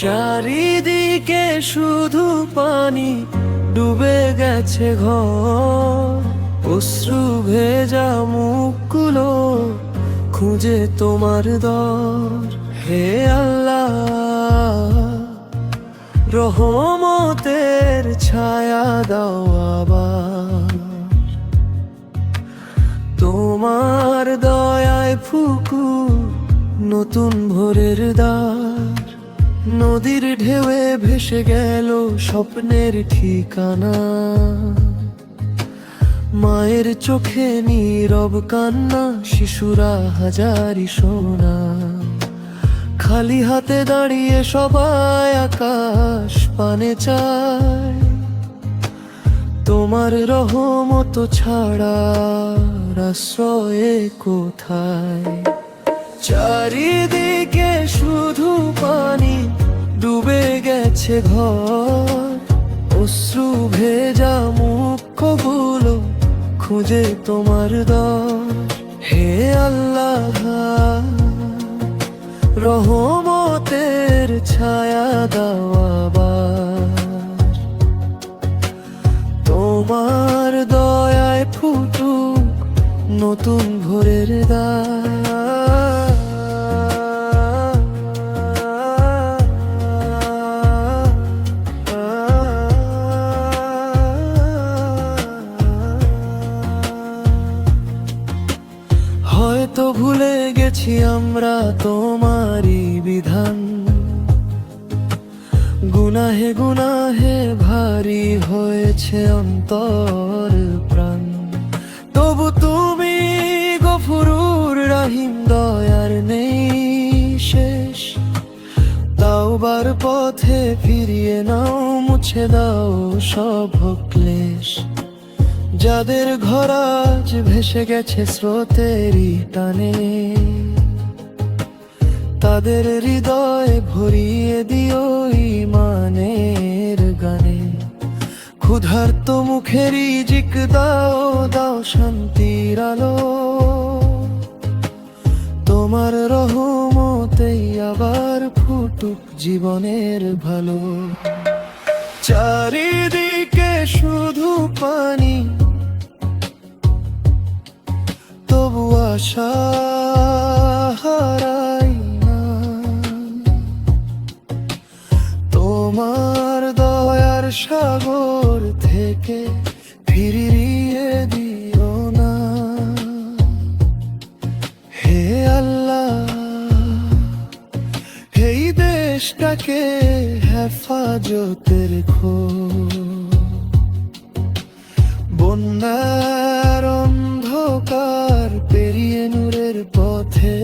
চারিদিকে শুধু পানি, ডুবে গেছে ঘর। অশ্রু ভেজা মুখগুলো খুঁজে তোমার দর। হে আল্লাহ, রহমতের ছায়া দাও আবার। তোমার দয়ায় ফুকু নতুন ভোরের দ্বার। নদীর ঢেউয়ে ভেসে গেল স্বপ্নের ঠিকানা। মায়ের চোখে নীরব কান্না, শিশুরা হাজারি সোনা। খালি হাতে দাঁড়িয়ে সবাই আকাশ পানে চায়। তোমার রহমত ছাড়া আশ্রয়ে কোথায়? চারিদিকে শুধু পানি, ডুবে গেছে ঘর। অশ্রু ভেজা মুখগুলো খুঁজে তোমার দর। হে আল্লাহ, রহমতের ছায়া দাও আবার। তোমার দয়ায় ফুটুক নতুন ভোরের দ্বার। হয়তো ভুলে গেছি আমরা তোমারই বিধান। গুনাহে গুনাহে ভারী হয়েছে অন্তর প্রাণ। তবু তুমি গফুরুর রহিম, দয়ার নেই শেষ। তাওবার পথে ফিরিয়ে নাও, মুছে দাও সব ক্লেশ। যাদের ঘর আজ ভেসে গেছে স্রোতেরই টানে, তাদের হৃদয় ভরিয়ে দিও ঈমানের গানে। ক্ষুধার্ত মুখের রিজিক দাও, দাও শান্তির আলো। তোমার রহমতেই আবার ফুটুক জীবনের ভালো। চারিদিকে শুধু পানি, তবু আশা হারাই না। তোমার দয়ার সাগর থেকে ফিরিয়ে দিও না। হে আল্লাহ, এই দেশটাকে হেফাজতে রেখো। বন্যার অন্ধকার পেরিয়ে নূরের পথে